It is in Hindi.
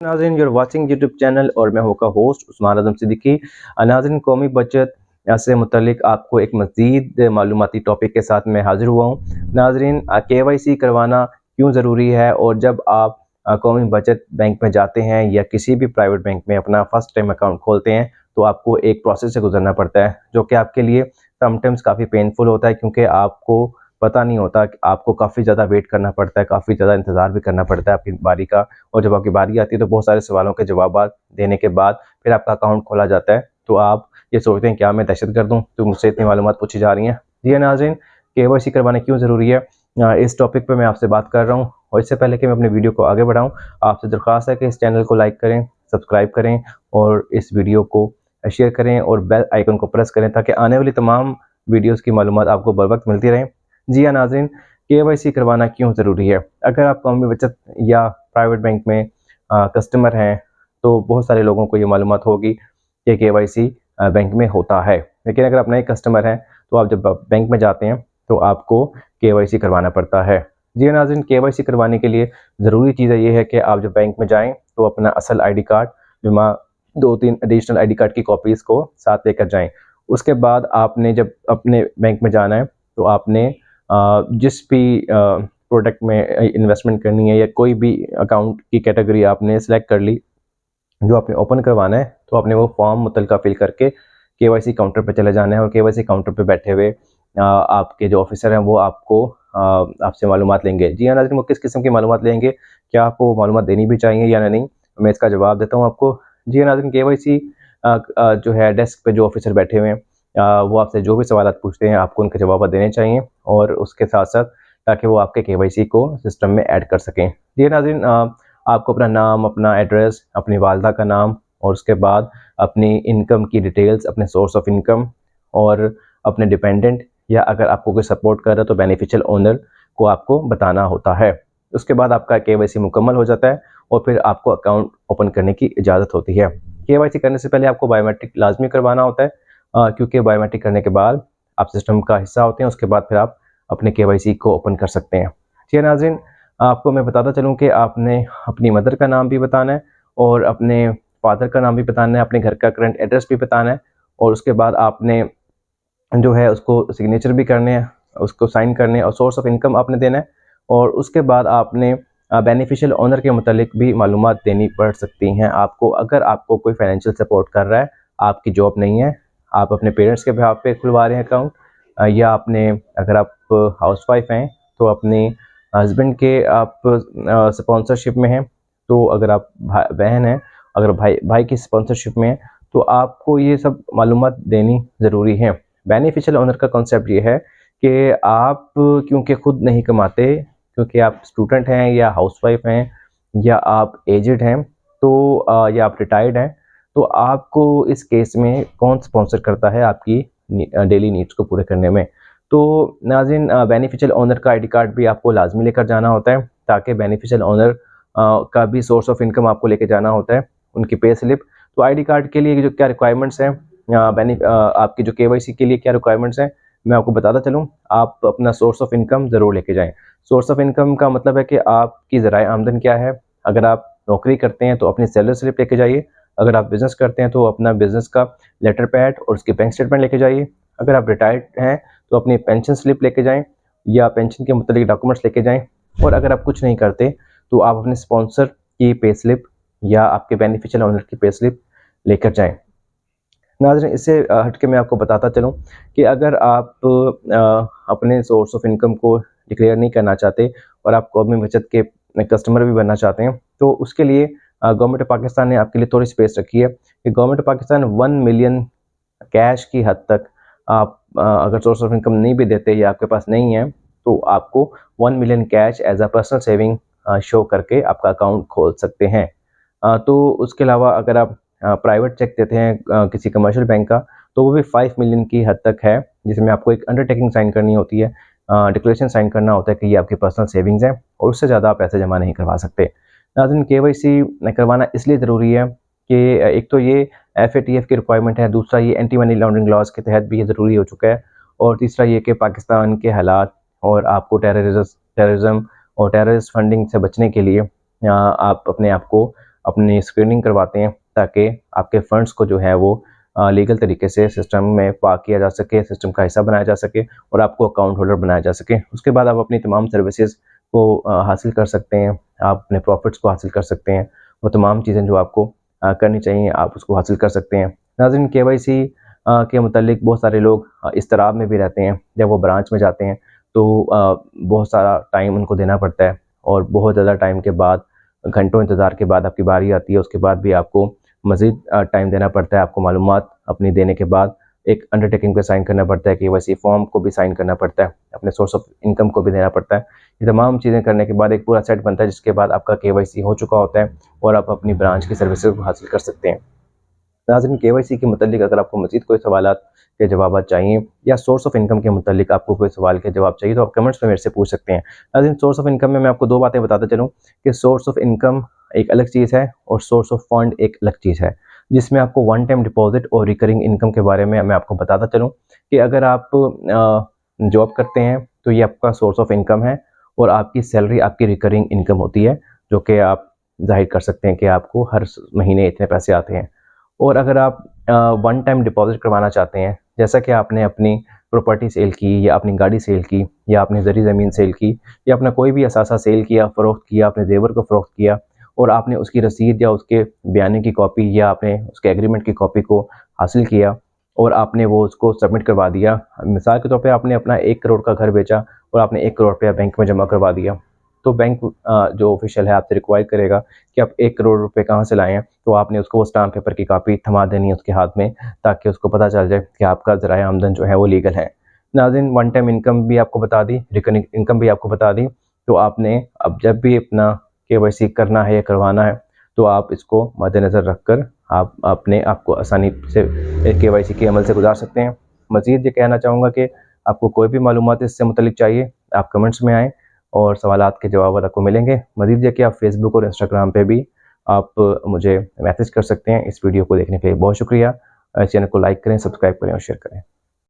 नाज़रीन, यूर वाचिंग यूट्यूब चैनल और मैं का होस्ट उस्मान आज़म सिद्दीकी। नाज़रीन, कौमी बचत से मुतल्लिक आपको एक मज़ीद मालूमाती टॉपिक के साथ मैं हाज़िर हुआ हूँ। नाज़रीन, KYC करवाना क्यों ज़रूरी है, और जब आप कौमी बचत बैंक में जाते हैं या किसी भी प्राइवेट बैंक में अपना फ़र्स्ट टाइम अकाउंट खोलते हैं तो आपको एक प्रोसेस से गुजरना पड़ता है जो कि आपके लिए समटाइम्स काफ़ी पेनफुल होता है, क्योंकि आपको पता नहीं होता कि आपको काफ़ी ज़्यादा वेट करना पड़ता है, काफ़ी ज़्यादा इंतज़ार भी करना पड़ता है आपकी बारी का। और जब आपकी बारी आती है तो बहुत सारे सवालों के जवाब देने के बाद फिर आपका अकाउंट खोला जाता है। तो आप ये सोचते हैं क्या मैं दहशतगर्द हूँ तो मुझसे इतनी मालूमात पूछी जा रही हैं। जी नाज़रीन, KYC करवाना क्यों ज़रूरी है, इस टॉपिक पर मैं आपसे बात कर रहा हूँ। और इससे पहले कि मैं अपने वीडियो को आगे बढ़ाऊँ, आपसे दरख्वास्त है कि इस चैनल को लाइक करें, सब्सक्राइब करें और इस वीडियो को शेयर करें और बेल आइकन को प्रेस करें ताकि आने वाली तमाम वीडियोज़ की मालूमात आपको बर वक्त मिलती रहें। जी हाँ नाज़रीन, KYC करवाना क्यों ज़रूरी है। अगर आप कौमी बचत या प्राइवेट बैंक में कस्टमर हैं तो बहुत सारे लोगों को ये मालूमात होगी कि KYC बैंक में होता है, लेकिन अगर आप नए कस्टमर हैं तो आप जब बैंक में जाते हैं तो आपको KYC करवाना पड़ता है। जी हाँ नाज़रीन, KYC करवाने के लिए ज़रूरी चीज़ ये है कि आप जब बैंक में जाएँ तो अपना असल ID कार्ड, जुमा 2-3 एडिशनल ID कार्ड की कॉपीज़ को साथ लेकर जाएँ। उसके बाद आपने जब अपने बैंक में जाना है तो आपने जिस भी प्रोडक्ट में इन्वेस्टमेंट करनी है या कोई भी अकाउंट की कैटेगरी आपने सेलेक्ट कर ली जो आपने ओपन करवाना है, तो आपने वो फॉर्म मुतलका फिल करके KYC काउंटर पे चले जाना है। और KYC काउंटर पे बैठे हुए आपके जो ऑफिसर हैं वो आपको आपसे मालूमात लेंगे। जी हाँ नाज़रीन, वो किस किस्म की मालूमात लेंगे, क्या आपको मालूमात देनी भी चाहिए या नहीं, मैं इसका जवाब देता हूँ आपको। जी हाँ नाज़रीन, KYC जो है डेस्क पे जो ऑफिसर बैठे हुए हैं वो आपसे जो भी सवाल पूछते हैं आपको उनके जवाब देने चाहिए, और उसके साथ साथ ताकि वो आपके KYC को सिस्टम में ऐड कर सकें। जी नाज़रीन, आपको अपना नाम, अपना एड्रेस, अपनी वालदा का नाम और उसके बाद अपनी इनकम की डिटेल्स, अपने सोर्स ऑफ इनकम और अपने डिपेंडेंट या अगर आपको कोई सपोर्ट कर रहा है तो बेनिफिशियल ओनर को आपको बताना होता है। उसके बाद आपका KYC मुकम्मल हो जाता है और फिर आपको अकाउंट ओपन करने की इजाज़त होती है। KYC करने से पहले आपको बायोमेट्रिक लाजमी करवाना होता है, क्योंकि बायोमेट्रिक करने के बाद आप सिस्टम का हिस्सा होते हैं। उसके बाद फिर आप अपने KYC को ओपन कर सकते हैं। जी नाज़रीन, आपको मैं बताता चलूँ कि आपने अपनी मदर का नाम भी बताना है और अपने फादर का नाम भी बताना है, अपने घर का करंट एड्रेस भी बताना है, और उसके बाद आपने जो है उसको सिग्नेचर भी करने हैं, उसको साइन करने हैं, और सोर्स ऑफ इनकम आपने देना है। और उसके बाद आपने बेनिफिशियल ओनर के मुतालिक भी मालूमात देनी पड़ सकती हैं आपको। अगर आपको कोई फाइनेंशियल सपोर्ट कर रहा है, आपकी जॉब नहीं है, आप अपने पेरेंट्स के बिहाफ पे खुलवा रहे हैं अकाउंट, या आपने अगर आप हाउसवाइफ हैं तो अपने हस्बैंड के आप स्पॉन्सरशिप में हैं, तो अगर आप बहन हैं, अगर भाई की स्पॉन्सरशिप में है तो आपको ये सब मालूमात देनी ज़रूरी है। बेनिफिशियल ओनर का कॉन्सेप्ट ये है कि आप क्योंकि खुद नहीं कमाते, क्योंकि आप स्टूडेंट हैं या हाउसवाइफ हैं या आप एजड हैं तो या आप रिटायर्ड हैं, तो आपको इस केस में कौन स्पॉन्सर करता है आपकी डेली नीड्स को पूरे करने में। तो नाज़रीन, बेनिफिशियल ओनर का ID कार्ड भी आपको लाजमी लेकर जाना होता है, ताकि बेनिफिशियल ओनर का भी सोर्स ऑफ इनकम आपको लेके जाना होता है, उनकी पे स्लिप। तो ID कार्ड के लिए जो क्या रिक्वायरमेंट्स हैं, आपकी जो KYC के लिए क्या रिक्वायरमेंट्स हैं, मैं आपको बताता चलूँ। आप अपना सोर्स ऑफ इनकम ज़रूर लेके जाएँ। सोर्स ऑफ इनकम का मतलब है कि आपकी ज़राए आमदन क्या है। अगर आप नौकरी करते हैं तो अपनी सैलरी स्लिप लेके जाइए। अगर आप बिज़नेस करते हैं तो अपना बिज़नेस का लेटर पैड और उसकी बैंक स्टेटमेंट लेके जाइए। अगर आप रिटायर्ड हैं तो अपनी पेंशन स्लिप लेके जाएँ या पेंशन के मुतालिक डॉक्यूमेंट्स लेके जाएँ। और अगर आप कुछ नहीं करते तो आप अपने स्पॉन्सर की पे स्लिप या आपके बेनिफिशियल ओनर की पे स्लिप लेकर जाएँ। नाज़रीन, इससे हट के मैं आपको बताता चलूँ कि अगर आप अपने सोर्स ऑफ इनकम को डिक्लेयर नहीं करना चाहते और आप कौमी बचत के कस्टमर भी बनना चाहते हैं, तो उसके लिए गवर्नमेंट ऑफ पाकिस्तान ने आपके लिए थोड़ी स्पेस रखी है कि government of Pakistan 1 million cash की हद तक आप अगर सोर्स ऑफ इनकम नहीं भी देते या आपके पास नहीं है तो आपको 1 million cash as a personal saving show करके आपका अकाउंट खोल सकते हैं। तो उसके अलावा अगर आप प्राइवेट चेक देते हैं किसी कमर्शियल बैंक का, तो वो भी 5 मिलियन की हद तक है, जिसमें आपको एक अंडरटेकिंग साइन करनी होती है, डिक्लेरेशन साइन करना होता है कि ये आपकी पर्सनल सेविंग्स हैं और उससे ज़्यादा आप पैसे जमा नहीं करवा सकते। नाज़रीन, KYC करवाना इसलिए ज़रूरी है कि एक तो ये FATF की रिक्वायरमेंट है, दूसरा ये एंटी मनी लॉन्ड्रिंग लॉज के तहत भी ये ज़रूरी हो चुका है, और तीसरा ये कि पाकिस्तान के हालात और आपको टेररिज्म और टेररिस्ट फंडिंग से बचने के लिए आप अपने आप को अपनी स्क्रीनिंग करवाते हैं ताकि आपके फंड्स को जो है वो लीगल तरीके से सिस्टम में पार्क किया जा सके, सिस्टम का हिस्सा बनाया जा सके और आपको अकाउंट होल्डर बनाया जा सके। उसके बाद आप अपनी तमाम सर्विसेज को हासिल कर सकते हैं, आप अपने प्रॉफिट्स को हासिल कर सकते हैं, वो तमाम चीज़ें जो आपको करनी चाहिए आप उसको हासिल कर सकते हैं। नाज़रीन, केवाईसी के मुतालिक बहुत सारे लोग इज़्तिराब में भी रहते हैं। जब वो ब्रांच में जाते हैं तो बहुत सारा टाइम उनको देना पड़ता है और बहुत ज़्यादा टाइम के बाद, घंटों इंतज़ार के बाद आपकी बारी आती है। उसके बाद भी आपको मज़ीद टाइम देना पड़ता है। आपको मालूमात अपनी देने के बाद एक अंडरटेकिंग पे साइन करना पड़ता है, केवाईसी फॉर्म को भी साइन करना पड़ता है, अपने सोर्स ऑफ इनकम को भी देना पड़ता है। ये तमाम चीज़ें करने के बाद एक पूरा सेट बनता है, जिसके बाद आपका केवाईसी हो चुका होता है और आप अपनी ब्रांच की सर्विसेज को हासिल कर सकते हैं। नाज़रीन, केवाईसी के मुतालिक अगर आपको मज़ीद कोई सवालात के जवाब चाहिए या सोर्स ऑफ इनकम के मुतालिक आपको कोई सवाल के जवाब चाहिए तो आप कमेंट्स में मेरे से पूछ सकते हैं। नाज़रीन, सोर्स ऑफ इनकम में मैं आपको 2 बातें बताता चलूँ कि सोर्स ऑफ इनकम एक अलग चीज़ है और सोर्स ऑफ फंड एक अलग चीज़ है, जिसमें आपको वन टाइम डिपॉजिट और रिकरिंग इनकम के बारे में मैं आपको बताता चलूँ कि अगर आप जॉब करते हैं तो ये आपका सोर्स ऑफ इनकम है और आपकी सैलरी आपकी रिकरिंग इनकम होती है, जो कि आप ज़ाहिर कर सकते हैं कि आपको हर महीने इतने पैसे आते हैं। और अगर आप वन टाइम डिपॉजिट करवाना चाहते हैं, जैसा कि आपने अपनी प्रॉपर्टी सेल की या अपनी गाड़ी सेल की या आपने ज़री ज़मीन सेल की या अपना कोई भी असासा सेल किया, फ़रोख्त किया, अपने ज़ेवर को फ़रोख्त किया और आपने उसकी रसीद या उसके बयाने की कॉपी या आपने उसके एग्रीमेंट की कॉपी को हासिल किया और आपने वो उसको सबमिट करवा दिया। मिसाल के तौर पे आपने अपना 1 करोड़ का घर बेचा और आपने 1 करोड़ रुपया बैंक में जमा करवा दिया, तो बैंक जो ऑफिशियल है आपसे रिक्वायर करेगा कि आप 1 करोड़ रुपए कहाँ से लाए हैं, तो आपने उसको वो स्टाम्प पेपर की कॉपी थमा देनी है उसके हाथ में, ताकि उसको पता चल जाए कि आपका ज़राए आमदन जो है वो लीगल है। नाज़रीन, वन टाइम इनकम भी आपको बता दी, रिकरिंग इनकम भी आपको बता दी, तो आपने अब जब भी अपना केवाईसी करना है या करवाना है तो आप इसको मद्देनज़र रखकर आप अपने आप को आसानी से केवाईसी के अमल से गुजार सकते हैं। मज़ीद ये कहना चाहूँगा कि आपको कोई भी मालूमात इससे मुतल्लिक चाहिए, आप कमेंट्स में आएँ और सवालात के जवाब आपको मिलेंगे। मज़ीद ये कि आप फेसबुक और इंस्टाग्राम पे भी आप मुझे मैसेज कर सकते हैं। इस वीडियो को देखने के लिए बहुत शुक्रिया। चैनल को लाइक करें, सब्सक्राइब करें और शेयर करें।